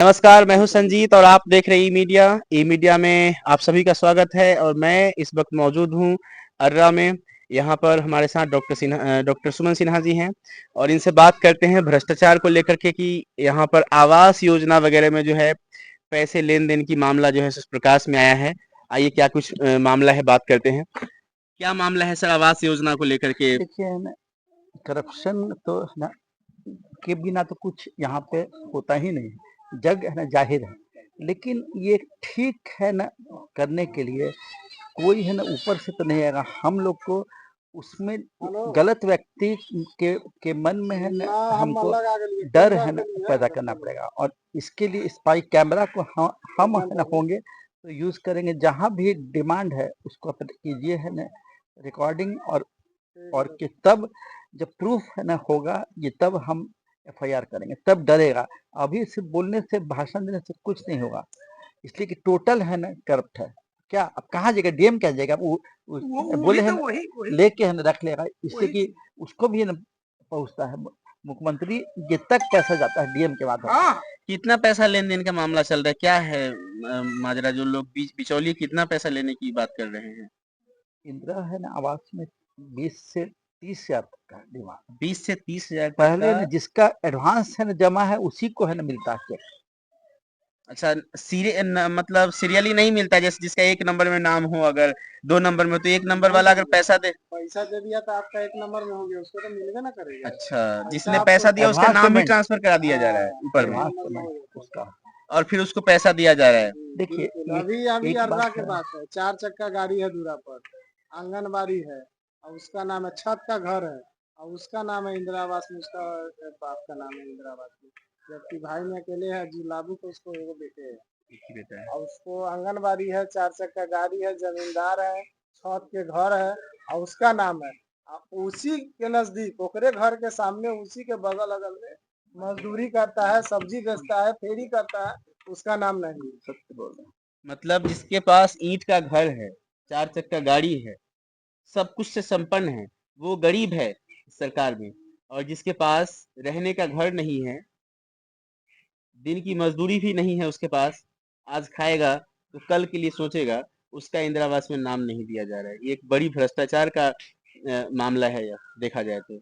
नमस्कार, मैं हूं संजीत और आप देख रहे हैं ई मीडिया। ई मीडिया में आप सभी का स्वागत है और मैं इस वक्त मौजूद हूं अर्रा में। यहाँ पर हमारे साथ डॉक्टर सुमन सिन्हा जी हैं और इनसे बात करते हैं भ्रष्टाचार को लेकर के कि यहाँ पर आवास योजना वगैरह में जो है पैसे लेन देन की मामला जो है सो प्रकाश में आया है। आइए क्या कुछ मामला है बात करते हैं। क्या मामला है सर आवास योजना को लेकर के? देखिए ना, करप्शन तो ना के बिना तो कुछ यहाँ पे होता ही नहीं, जग है ना जाहिर है। लेकिन ये ठीक है ना, करने के लिए कोई है ना ऊपर से तो नहीं आएगा। हम लोग को उसमें गलत व्यक्ति के मन में है ना, हमको डर है ना पैदा करना पड़ेगा। और इसके लिए स्पाई कैमरा को हम है ना होंगे तो यूज करेंगे। जहाँ भी डिमांड है उसको कीजिए है ना रिकॉर्डिंग, और कि तब जब प्रूफ है ना होगा, ये तब हम एफआईआर करेंगे, तब डरेगा। अभी सिर्फ बोलने से, भाषण देने से कुछ नहीं होगा, इसलिए कि टोटल है ना करप्ट है। क्या अब कहाँ जाएगा डीएम, क्या जाएगा बोले है ना, लेके है ना रख लेगा, इससे कि उसको भी है ना पहुंचता है। मुख्यमंत्री ये तक पैसा जाता है डीएम के माध्यम से। कितना पैसा लेन देन का मामला चल रहा है, क्या है माजरा? जो लोग बिचौलिए कितना पैसा लेने की बात कर रहे हैं? इंदिरा है ना आवास में 20 से 30 हजार तक का डिमांड। 20 से 30 हजार पहले का? ना जिसका एडवांस है ना जमा है उसी को है ना मिलता है। अच्छा, मतलब सीरियली नहीं मिलता, जैसे जिसका एक नंबर में नाम हो, अगर 2 नंबर में तो एक नंबर वाला अगर पैसा दे। पैसा दे दिया तो आपका एक नंबर में हो गया, उसको तो मिलवे ना करेगा। अच्छा, जिसने पैसा पैसा आपको दिया उसका एडवांस नाम ही पेमेंट, ट्रांसफर करा दिया जा रहा है ऊपर में एडवांस पेमेंट उसका। और फिर उसको पैसा दिया जा रहा है। देखिए अभी अभी एक अर्रा बात के है, बात है, 4 चक्का गाड़ी है दूरा पर, आंगनबाड़ी है और उसका नाम है, छत का घर है और उसका नाम है इंदिरा आवास में, उसका बाप का नाम है इंदिरा आवास में। जबकि भाई में अकेले है जी लाबू, तो उसको एगो बेटे है एक ही बेटा है। और उसको आंगनबाड़ी है, 4 चक्का गाड़ी है, जमींदार है, छत के घर है और उसका नाम है। उसी के नजदीक, ओकरे घर के सामने, उसी के बगल अगल में मजदूरी करता है, सब्जी बेचता है, फेरी करता है, उसका नाम नहीं। सत्य बोल रहे हैं। मतलब जिसके पास ईंट का घर है, 4 चक्का गाड़ी है, सब कुछ से संपन्न है, वो गरीब है सरकार में। और जिसके पास रहने का घर नहीं है, दिन की मजदूरी भी नहीं है उसके पास, आज खाएगा तो कल के लिए सोचेगा, उसका इंदिरा आवास में नाम नहीं दिया जा रहा है। ये एक बड़ी भ्रष्टाचार का मामला है यह, देखा जाए तो।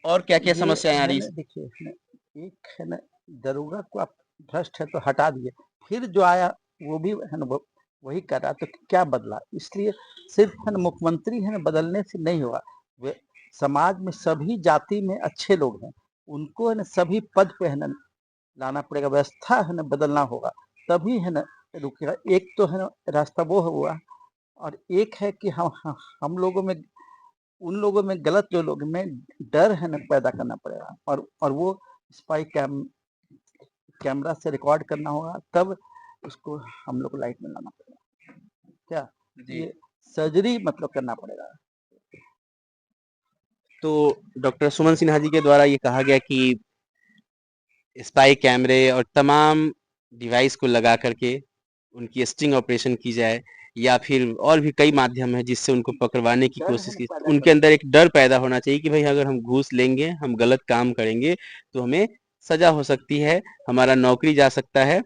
और क्या क्या ये समस्याएं आ है रही? ना, देखिए एक है ना, दरोगा को आप भ्रष्ट है तो हटा दिए, फिर जो आया वो भी है ना वही कर रहा, तो क्या बदला? इसलिए सिर्फ है ना मुख्यमंत्री है ना बदलने से नहीं होगा। वे समाज में सभी जाति में अच्छे लोग हैं, उनको है ना सभी पद पे है ना लाना पड़ेगा, व्यवस्था है ना बदलना होगा, तभी है ना रुकेगा। एक तो है ना रास्ता वो हुआ, और एक है कि हम लोगों में, उन लोगों में, गलत जो लोग में डर है ना पैदा करना पड़ेगा। और वो स्पाई कैमरा से रिकॉर्ड करना होगा, तब उसको हम लोग को लाइट में लाना पड़ेगा। क्या जी। ये सर्जरी मतलब करना पड़ेगा। तो डॉक्टर सुमन सिन्हा जी के द्वारा ये कहा गया कि स्पाई कैमरे और तमाम डिवाइस को लगा करके उनकी स्टिंग ऑपरेशन की जाए, या फिर और भी कई माध्यम है जिससे उनको पकड़वाने की डर है कोशिश ना की। पैदा उनके करना। अंदर एक डर पैदा होना चाहिए कि भाई अगर हम घूस लेंगे, हम गलत काम करेंगे तो हमें सजा हो सकती है, हमारा नौकरी जा सकता है।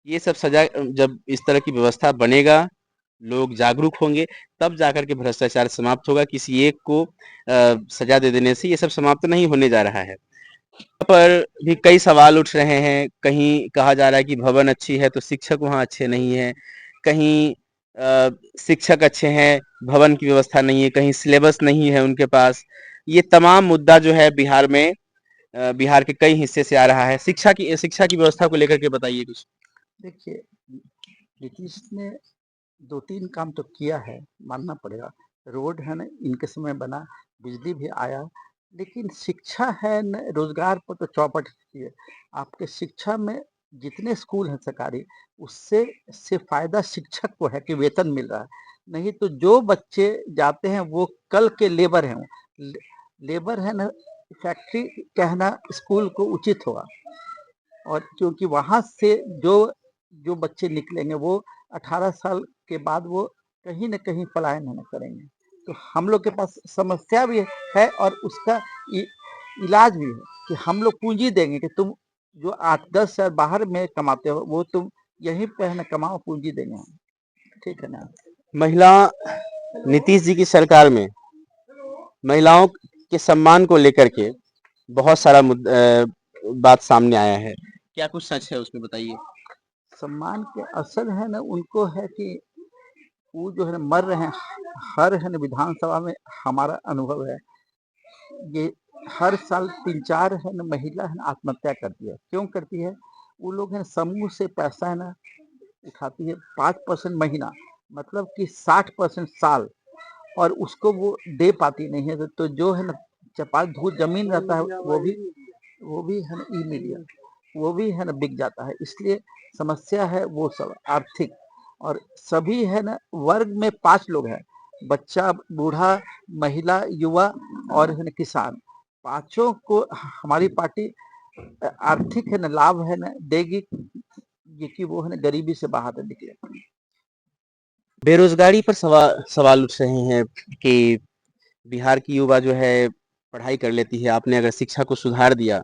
ये सब सजा, जब इस तरह की व्यवस्था बनेगा, लोग जागरूक होंगे, तब जाकर के भ्रष्टाचार समाप्त होगा। किसी एक को सजा दे देने से ये सब समाप्त नहीं होने जा रहा है। पर भी कई सवाल उठ रहे हैं। कहीं कहा जा रहा है कि भवन अच्छी है तो शिक्षक वहाँ अच्छे नहीं है, कहीं शिक्षक अच्छे हैं, भवन की व्यवस्था नहीं है, कहीं सिलेबस नहीं है उनके पास। ये तमाम मुद्दा जो है बिहार में, बिहार के कई हिस्से से आ रहा है। शिक्षा की व्यवस्था को लेकर के बताइए कुछ। देखिए नीतीश ने 2-3 काम तो किया है, मानना पड़ेगा। रोड है ना इनके समय बना, बिजली भी आया, लेकिन शिक्षा है न, रोजगार पर तो चौपट है। आपके शिक्षा में जितने स्कूल हैं सरकारी, उससे सिर्फ फायदा शिक्षक को है कि वेतन मिल रहा है, नहीं तो जो बच्चे जाते हैं वो कल के लेबर हैं। लेबर है ना, फैक्ट्री कहना स्कूल को उचित होगा। और क्योंकि वहाँ से जो जो बच्चे निकलेंगे वो 18 साल के बाद वो कहीं न कहीं पलायन है ना करेंगे। तो हम लोग के पास समस्या भी है और उसका इलाज भी है कि हम लोग पूंजी देंगे कि तुम जो 8-10 हजार बाहर में कमाते हो वो तुम यहीं पे है ना कमाओ, पूंजी देंगे हम, ठीक है ना। महिला नीतीश जी की सरकार में महिलाओं के सम्मान को लेकर के बहुत सारा बात सामने आया है, क्या कुछ सच है उसमें बताइए। सम्मान के असल है ना उनको है कि वो जो है ना मर रहे हैं, हर है ना विधानसभा में हमारा अनुभव है, ये हर साल 3-4 है ना महिला है ना आत्महत्या करती है। क्यों करती है? वो लोग है ना समूह से पैसा है ना उठाती है, 5% महीना, मतलब कि 60% साल, और उसको वो दे पाती नहीं है। तो जो है ना चपाट धूल जमीन रहता है वो भी है ना ई मीडिया, वो भी है ना बिक जाता है। इसलिए समस्या है वो सब आर्थिक, और सभी है ना वर्ग में 5 लोग हैं, बच्चा, बूढ़ा, महिला, युवा और है ना किसान, पांचों को हमारी पार्टी आर्थिक है ना लाभ है ना देगी, ये कि वो है ना गरीबी से बाहर निकले। बेरोजगारी पर सवाल उठ रहे हैं कि बिहार की युवा जो है पढ़ाई कर लेती है, आपने अगर शिक्षा को सुधार दिया,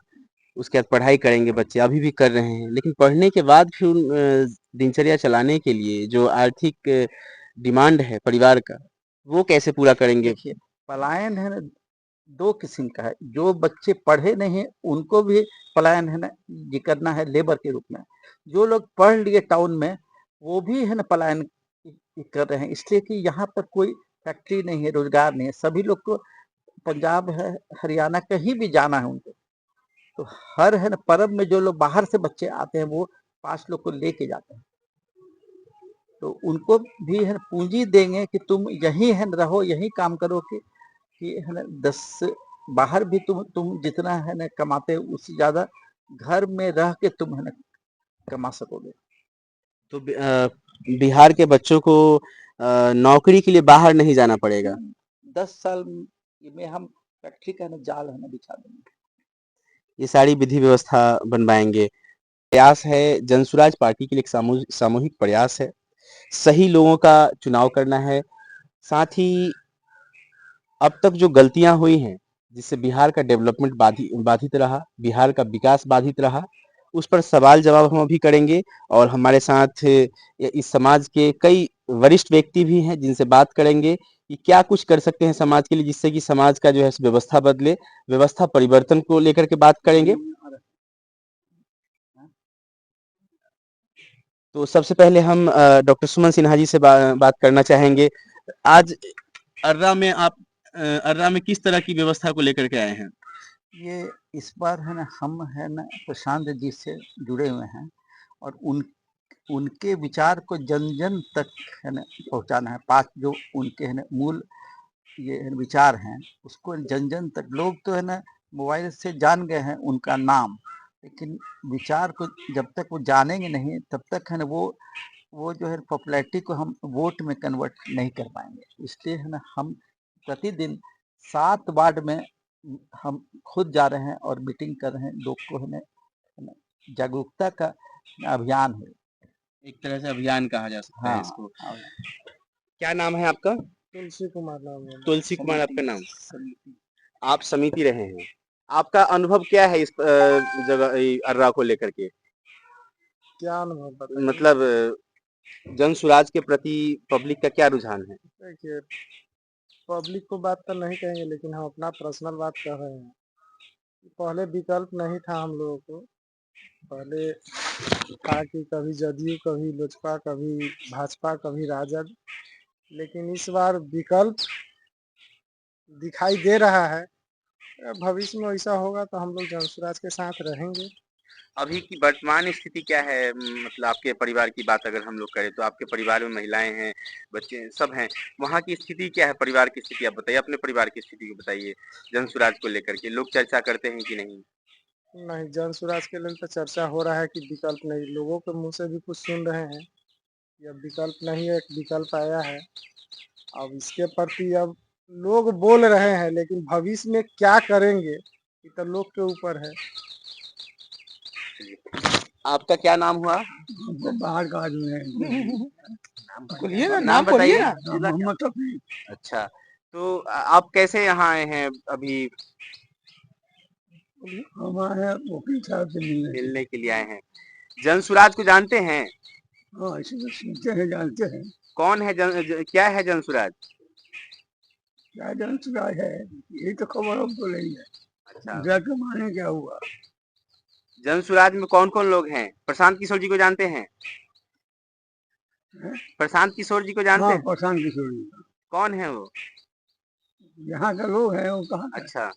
उसके बाद पढ़ाई करेंगे बच्चे, अभी भी कर रहे हैं, लेकिन पढ़ने के बाद फिर दिनचर्या चलाने के लिए जो आर्थिक डिमांड है परिवार का, वो कैसे पूरा करेंगे। देखिए, पलायन है ना 2 किस्म का है, जो बच्चे पढ़े नहीं उनको भी पलायन है ना ये करना है लेबर के रूप में, जो लोग पढ़ लिए टाउन में वो भी है ना पलायन कर रहे हैं, इसलिए कि यहाँ पर कोई फैक्ट्री नहीं है, रोजगार नहीं है, सभी लोग को पंजाब है, हरियाणा कहीं भी जाना है उनको। तो हर है ना पर्व में जो लोग बाहर से बच्चे आते हैं वो 5 लोग को लेके जाते हैं, तो उनको भी है ना पूंजी देंगे कि तुम यहीं है ना रहो, यहीं काम करो, कि है ना 10 बाहर भी तुम जितना है ना कमाते हो उससे ज्यादा घर में रह के तुम है ना कमा सकोगे। तो बिहार के बच्चों को नौकरी के लिए बाहर नहीं जाना पड़ेगा। 10 साल में हम फैक्ट्री का है ना जाल है ना बिछा देंगे। ये सारी विधि व्यवस्था बनवाएंगे। प्रयास है, जनसुराज पार्टी के लिए एक सामूहिक प्रयास है, सही लोगों का चुनाव करना है। साथ ही अब तक जो गलतियां हुई हैं, जिससे बिहार का डेवलपमेंट बाधित रहा, बिहार का विकास बाधित रहा, उस पर सवाल जवाब हम अभी करेंगे। और हमारे साथ इस समाज के कई वरिष्ठ व्यक्ति भी हैं जिनसे बात करेंगे कि क्या कुछ कर सकते हैं समाज के लिए, जिससे कि समाज का जो है व्यवस्था बदले, व्यवस्था परिवर्तन को लेकर के बात करेंगे। तो सबसे पहले हम डॉक्टर सुमन सिन्हा जी से बात करना चाहेंगे। आज अर्रा में आप अर्रा में किस तरह की व्यवस्था को लेकर के आए हैं। ये इस बार है ना हम है ना प्रशांत जी से जुड़े हुए हैं, और उनके विचार को जन जन तक है ना पहुंचाना है। 5 जो उनके है ना मूल ये है ना विचार हैं उसको जन जन तक, लोग तो है ना मोबाइल से जान गए हैं उनका नाम, लेकिन विचार को जब तक वो जानेंगे नहीं तब तक है ना वो जो है पॉपुलैरिटी को हम वोट में कन्वर्ट नहीं कर पाएंगे। इसलिए है ना हम प्रतिदिन 7 वार्ड में हम खुद जा रहे हैं और मीटिंग कर रहे हैं, लोग को है ना जागरूकता का अभियान है। एक तरह से अभियान कहा जा सकता है हाँ, इसको। क्या नाम है आपका। तुलसी कुमार नाम है। तुलसी कुमार आपका नाम। समिति। आप समिति रहे हैं, आपका अनुभव क्या है इस जगह अर्रा को लेकर के। क्या अनुभव बताइए। मतलब जन सुराज के प्रति पब्लिक का क्या रुझान है। देखिए, पब्लिक को बात तो नहीं कहेंगे, लेकिन हम अपना पर्सनल बात कर रहे हैं। पहले विकल्प नहीं था हम लोगों को, पहले था कि कभी जदयू, कभी लोजपा, कभी भाजपा, कभी राजद, लेकिन इस बार विकल्प दिखाई दे रहा है। भविष्य में ऐसा होगा तो हम लोग जनसुराज के साथ रहेंगे। अभी की वर्तमान स्थिति क्या है, मतलब आपके परिवार की बात अगर हम लोग करें तो आपके परिवार में महिलाएं हैं, बच्चे सब हैं, वहाँ की स्थिति क्या है, परिवार की स्थिति आप बताइए, अपने परिवार की स्थिति को बताइए। जनसुराज को लेकर के लोग चर्चा करते हैं कि नहीं। नहीं, जनसुराज के लिए तो चर्चा हो रहा है कि विकल्प नहीं, लोगों के मुंह से भी कुछ सुन रहे हैं कि अब विकल्प नहीं है, एक विकल्प आया है। अब इसके प्रति अब लोग बोल रहे हैं, लेकिन भविष्य में क्या करेंगे ये तो लोग के ऊपर है। आपका क्या नाम हुआ। बाहर का आदमी है। बोलिए ना, नाम बताइए। मोहम्मद रफी। अच्छा, तो आप कैसे यहाँ आए हैं अभी। हम आए हैं वकील साहब से मिलने के मिलने के लिए आए हैं। जनसुराज को जानते हैं? हाँ, इसे तो सुनते हैं, जानते हैं। कौन है क्या है जनसुराज? क्या जनसुराज है, यही तो खबर हमको नहीं है। अच्छा, दूसरा के माने क्या हुआ? जनसुराज में कौन-कौन लोग हैं? प्रशांत किशोर जी को जानते हैं? हैं? प्रशांत किशोर जी को जानते हाँ, हैं? प्रशांत किशोर जी का। कौन है वो? यहाँ का लोग हैं, वो कहाँ का है? अच्छा,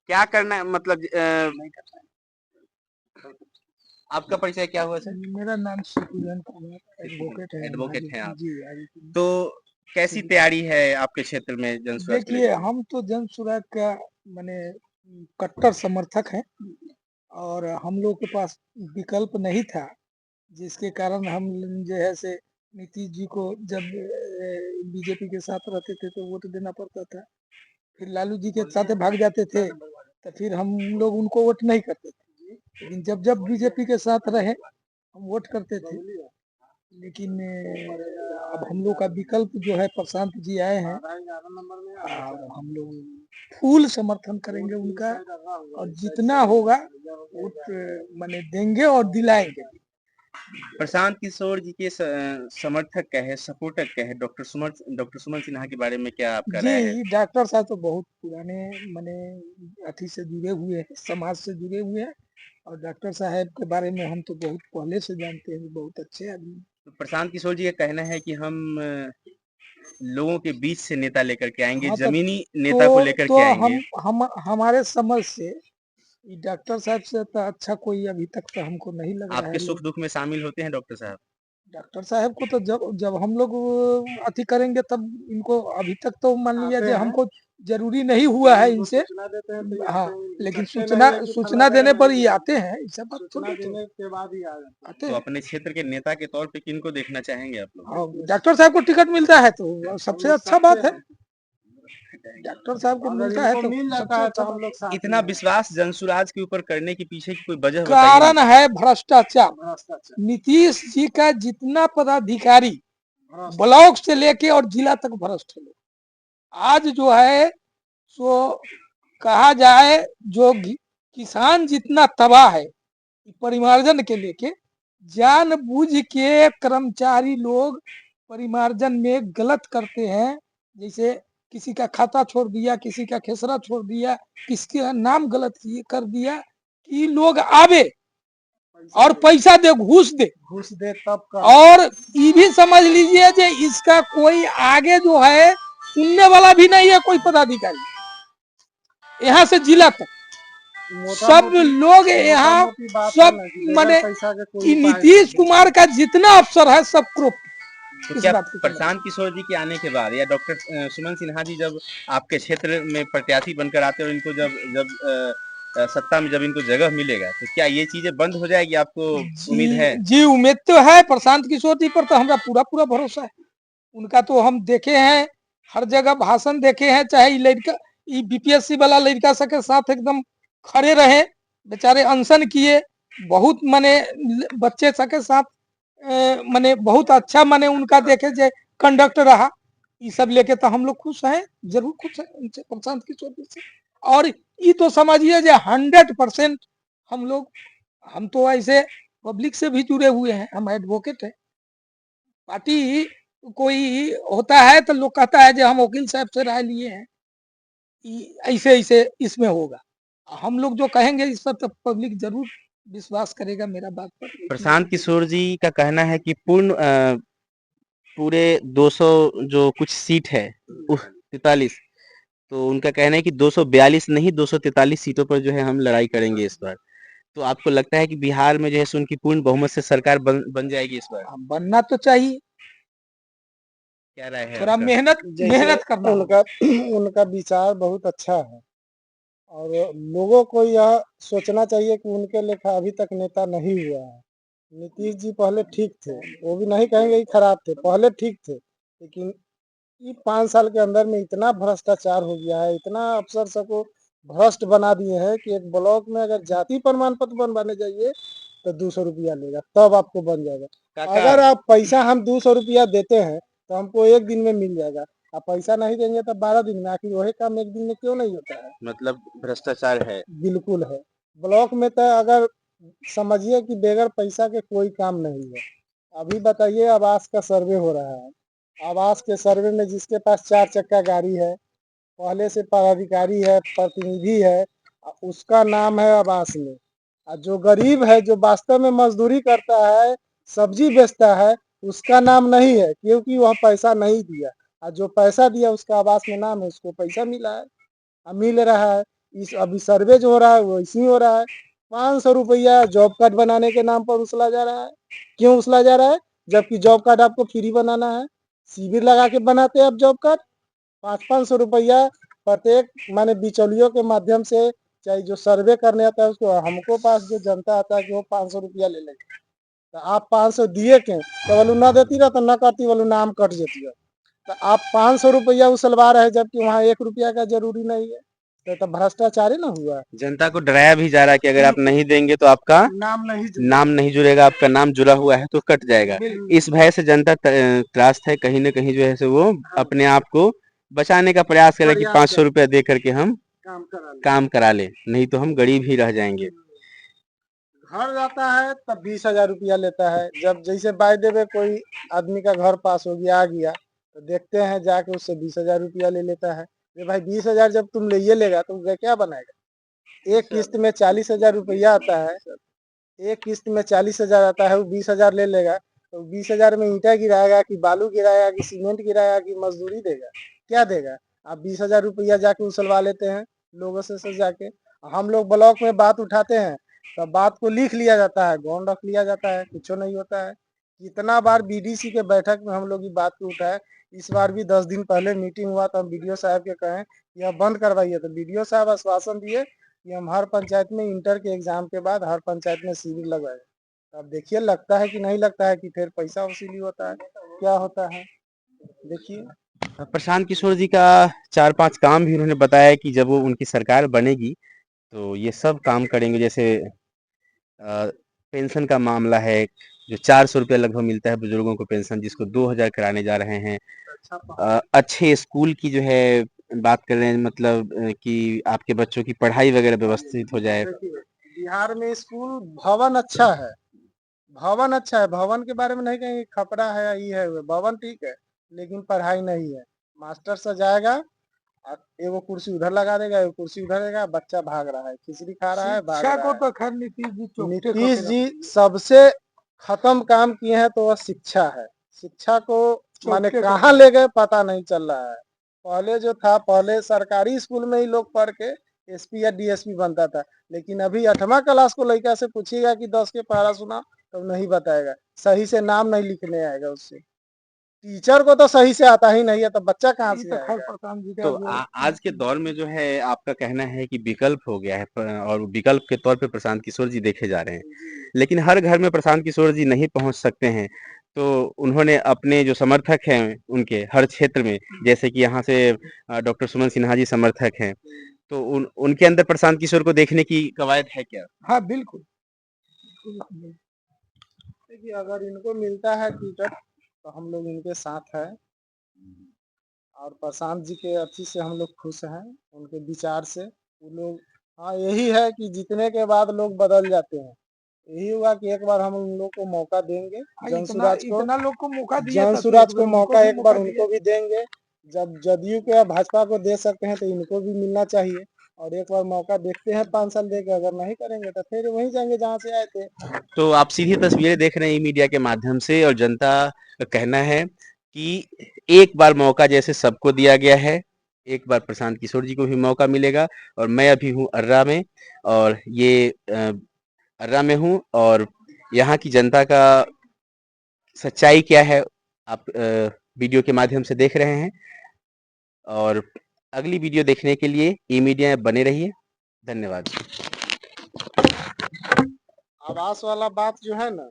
क्या करना है मतलब नहीं करता है। आपका परिचय क्या हुआ सर? मेरा नाम शिवरंजन कुमार एडवोकेट है। एडवोकेट हैं आप। जी आगे तो कैसी तैयारी है आपके क्षेत्र में जनसुराज को देखिए, लेकर? हम तो जन सुराग का माने कट्टर समर्थक हैं और हम लोग के पास विकल्प नहीं था, जिसके कारण हम जो है से नीतीश जी को जब बीजेपी के साथ रहते थे तो वोट देना पड़ता था, फिर लालू जी के साथ भाग जाते थे तो फिर हम लोग उनको वोट नहीं करते थे, लेकिन जब जब बीजेपी के साथ रहे हम वोट करते थे। लेकिन अब हम लोग का विकल्प जो है प्रशांत जी आए हैं और हम लोग फुल समर्थन करेंगे उनका और जितना होगा वोट माने देंगे और दिलाएंगे। प्रशांत किशोर जी के समर्थक क्या है, सपोर्टर क्या है? डॉक्टर सुमन सिन्हा के बारे में क्या आपका राय है? जी, डॉक्टर साहब तो बहुत पुराने माने अथी से जुड़े हुए हैं, समाज से जुड़े हुए हैं और डॉक्टर साहब के बारे में हम तो बहुत पहले से जानते हैं, बहुत अच्छे आदमी हैं। तो प्रशांत किशोर जी का कहना है कि हम लोगों के बीच से नेता लेकर के आएंगे, हाँ, जमीनी नेता को लेकर के आएंगे। हम हमारे समझ से ये डॉक्टर साहब से तो अच्छा कोई अभी तक तो हमको नहीं लग रहा आपके है सुख लोग। दुख में शामिल होते हैं डॉक्टर साहब? डॉक्टर साहब को तो जब जब हम लोग अथी करेंगे तब इनको अभी तक तो मान लीजिए आते जो हैं। हमको जरूरी नहीं हुआ है इनसे। सूचना देते हैं तो हाँ, आते लेकिन सकते नहीं है कि सूचना फलाना देने पर नहीं ये है। आते हैं, ऐसा बात सूचना थोड़ी तो देने के बाद ही आ जाते हैं। आते तो हैं। अपने क्षेत्र के नेता के तौर पे किनको देखना चाहेंगे आप लोग? हाँ, डॉक्टर साहब को टिकट मिलता है तो सबसे अच्छा बात है। डॉक्टर साहब को अगर मिलता है इनको तो मिल जाता सबसे है अच्छा तो हम बात लोग साथ इतना में हैं। विश्वास जनसुराज के ऊपर करने के पीछे की कोई वजह बताइए कारण ना। है भ्रष्टाचार। भ्रष्टाचार नीतीश जी का जितना पदाधिकारी भ्रष्ट ब्लॉक से लेके और जिला तक भ्रष्ट है। आज जो है सो कहा जाए जो किसान जितना तबाह है परिमार्जन के लेके जानबूझ के कर्मचारी लोग परिमार्जन में गलत करते हैं। जैसे किसी का खाता छोड़ दिया, किसी का खेसरा छोड़ दिया, किसी का नाम गलत कर दिया कि लोग आवे और पैसा दे, घूस दे तब का और ये भी समझ लीजिए कि इसका कोई आगे जो है सुनने वाला भी नहीं है, कोई पदाधिकारी यहाँ से जिला तक सब लोग यहाँ सब माने नीतीश कुमार का जितना अफसर है सब तो इस क्या बात की समझ। प्रशांत किशोर जी के आने के बाद या डॉक्टर सुमन सिन्हा जी जब आपके क्षेत्र में प्रत्याशी बनकर आते हैं और इनको जब जब सत्ता में जब इनको जगह मिलेगा तो क्या ये चीजें बंद हो जाएगी? आपको उम्मीद है? जी उम्मीद तो है, प्रशांत किशोर जी पर तो हमारा पूरा पूरा भरोसा है। उनका तो हम देखे हैं, हर जगह भाषण देखे हैं, चाहे लड़का बीपीएससी वाला लड़का सबके साथ एकदम खड़े रहे, बेचारे अनशन किए, बहुत माने बच्चे सबके साथ माने बहुत अच्छा माने उनका देखे जे कंडक्ट रहा। ये सब लेके तो हम लोग खुश हैं, जरूर खुश हैं उनसे, प्रशांत किशोर जी से। और ये तो समझिए जे 100% हम लोग, हम तो ऐसे पब्लिक से भी जुड़े हुए हैं, हम एडवोकेट हैं। पार्टी कोई होता है तो लोग कहता है जो हम वकील साहब से राय लिए हैं, ऐसे ऐसे इसमें होगा। हम लोग जो कहेंगे इस पर तो पब्लिक जरूर विश्वास करेगा मेरा बात पर। प्रशांत किशोर जी का कहना है कि पूरे 200 जो कुछ सीट है 43, तो उनका कहना है कि 242 नहीं 243 सीटों पर जो है हम लड़ाई करेंगे इस बार। तो आपको लगता है कि बिहार में जो है उनकी पूर्ण बहुमत से सरकार बन जाएगी इस बार? बनना तो चाहिए, क्या राय है थोड़ा आपका? मेहनत करना उनका उनका विचार बहुत अच्छा है और लोगों को यह सोचना चाहिए कि उनके लेखा अभी तक नेता नहीं हुआ है। नीतीश जी पहले ठीक थे, वो भी नहीं कहेंगे कि खराब थे, पहले ठीक थे, लेकिन ये 5 साल के अंदर में इतना भ्रष्टाचार हो गया है, इतना अफसर सबको भ्रष्ट बना दिए हैं कि एक ब्लॉक में अगर जाति प्रमाण पत्र बनवाने जाइए तो 200 रुपया लेगा, तब आपको बन जाएगा। अगर आप पैसा हम 200 रुपया देते हैं तो हमको 1 दिन में मिल जाएगा, आप पैसा नहीं देंगे तो 12 दिन में। आखिर वही काम 1 दिन में क्यों नहीं होता है? मतलब भ्रष्टाचार है। बिल्कुल है। ब्लॉक में तो अगर समझिए कि बगैर पैसा के कोई काम नहीं है। अभी बताइए आवास का सर्वे हो रहा है, आवास के सर्वे में जिसके पास 4 चक्का गाड़ी है, पहले से पदाधिकारी है, प्रतिनिधि है, उसका नाम है आवास में। और जो गरीब है, जो वास्तव में मजदूरी करता है, सब्जी बेचता है, उसका नाम नहीं है क्योंकि वह पैसा नहीं दिया। और जो पैसा दिया उसका आवास में नाम है, उसको पैसा मिला है, मिल रहा है। इस अभी सर्वे जो हो रहा है वो इसी हो रहा है। 500 रुपया जॉब कार्ड बनाने के नाम पर उछला जा रहा है। क्यों उछला जा रहा है? जबकि जॉब कार्ड आपको फ्री बनाना है, शिविर लगा के बनाते हैं आप जॉब कार्ड। 500-500 रुपया प्रत्येक माने बिचौलियों के माध्यम से, चाहे जो सर्वे करने आता है उसको, हमको पास जो जनता आता है कि वो 500 रुपया ले लेंगे। तो आप 500 दिए के तो बोलू ना देती रह तो ना करती, बोलू नाम कट जाती है। तो आप 500 रुपया उछलवा रहे हैं जबकि वहाँ 1 रुपया का जरूरी नहीं है। तो भ्रष्टाचार ही ना हुआ। जनता को डराया भी जा रहा है कि अगर आप नहीं देंगे तो आपका नाम नहीं जुड़ेगा, आपका नाम जुड़ा हुआ है तो कट जाएगा। इस भय से जनता त्रास्त है, कहीं न कहीं जो है सो वो अपने आप को बचाने का प्रयास कर रहे हैं कि 500 रुपया दे करके हम काम करा ले, नहीं तो हम गरीब ही रह जाएंगे। घर जाता है तब 20,000 रुपया लेता है। जब जैसे बाय द वे कोई आदमी का घर पास हो गया, आ गया, तो देखते हैं जाके उससे 20,000 रुपया ले लेता है। ये भाई 20,000 जब तुम ले लेगा तो क्या बनाएगा? एक किस्त में 40,000 रुपया आता है, एक किस्त में 40,000 आता है, वो 20,000 ले लेगा। तो 20,000 में ईंटा गिराएगा कि बालू गिराएगा कि सीमेंट गिराएगा कि मजदूरी देगा? क्या देगा? आप 20,000 रुपया जाके उछलवा लेते हैं लोगों से जाके। हम लोग ब्लॉक में बात उठाते हैं तो बात को लिख लिया जाता है, गौन रख लिया जाता है, कुछ नहीं होता है। कितना बार बीडीसी के बैठक में हम लोग की बात को उठाए। इस बार भी 10 दिन पहले मीटिंग हुआ तो हम बीडीओ साहब के कहें यह बंद करवाइए, तो बीडीओ साहब आश्वासन दिए कि हम हर पंचायत में इंटर के एग्जाम के बाद हर पंचायत में शिविर लगवाए। अब देखिए लगता है कि नहीं लगता है कि फिर पैसा वसूली होता है, क्या होता है देखिए। प्रशांत किशोर जी का 4-5 काम भी उन्होंने बताया कि जब वो उनकी सरकार बनेगी तो ये सब काम करेंगे। जैसे पेंशन का मामला है, जो 400 रुपया लगभग मिलता है बुजुर्गों को पेंशन, जिसको 2000 कराने जा रहे हैं। अच्छे स्कूल की जो है बात कर रहे हैं, मतलब कि आपके बच्चों की पढ़ाई वगैरह व्यवस्थित हो जाए। बिहार में स्कूल भवन अच्छा है, भवन अच्छा है, भवन के बारे में नहीं कहेंगे खपड़ा है, ये है भवन ठीक है, लेकिन पढ़ाई नहीं है। मास्टर सजाएगा, एगो कुर्सी उधर लगा देगा, एगो कुर्सी उधर देगा, बच्चा भाग रहा है, खिचड़ी खा रहा है, भाग रहा है। तो खैर नीतीश जी सबसे खत्म काम किए हैं तो वह शिक्षा है। शिक्षा को माने कहाँ ले गए पता नहीं चल रहा है। पहले जो था, पहले सरकारी स्कूल में ही लोग पढ़ के एसपी या डीएसपी बनता था, लेकिन अभी 8वां क्लास को लड़का से पूछिएगा कि 10 के पढ़ा सुना तो नहीं बताएगा, सही से नाम नहीं लिखने आएगा उससे। टीचर को तो सही से आता ही नहीं है तो बच्चा कहाँ से आएगा? तो आज के दौर में जो है आपका कहना है कि विकल्प हो गया है, और विकल्प के तौर पे प्रशांत किशोर जी देखे जा रहे हैं, लेकिन हर घर में प्रशांत किशोर जी नहीं पहुंच सकते हैं। तो उन्होंने अपने जो समर्थक हैं उनके हर क्षेत्र में, जैसे कि यहाँ से डॉक्टर सुमन सिन्हा जी समर्थक हैं, तो उनके अंदर प्रशांत किशोर को देखने की कवायद है क्या? हाँ बिल्कुल। देखिए अगर इनको मिलता है टिकट तो हम लोग इनके साथ है, और प्रशांत जी के अच्छी से हम लोग खुश हैं, उनके विचार से। वो लोग, हाँ यही है कि जीतने के बाद लोग बदल जाते हैं। यही हुआ कि एक बार हम उन लोग को मौका देंगे, जनसुराज को, इतना लोग को मौका दिया, जनसुराज को मौका एक बार उनको भी देंगे। जब जदयू को या भाजपा को दे सकते हैं तो इनको भी मिलना चाहिए, और एक बार मौका देखते हैं 5 साल देके, अगर नहीं करेंगे तो फिर वहीं जाएंगे जहाँ से आए थे। तो आप सीधी तस्वीरें देख रहे हैं मीडिया के माध्यम से, और जनता का कहना है कि एक बार मौका जैसे सबको दिया गया है, एक बार प्रशांत किशोर जी को भी मौका मिलेगा। और मैं अभी हूँ अर्रा में, और ये अर्रा में हूँ, और यहाँ की जनता का सच्चाई क्या है आप वीडियो के माध्यम से देख रहे हैं। और अगली वीडियो देखने के लिए ई मीडिया में बने रहिए। धन्यवाद। आवास वाला बात जो है ना,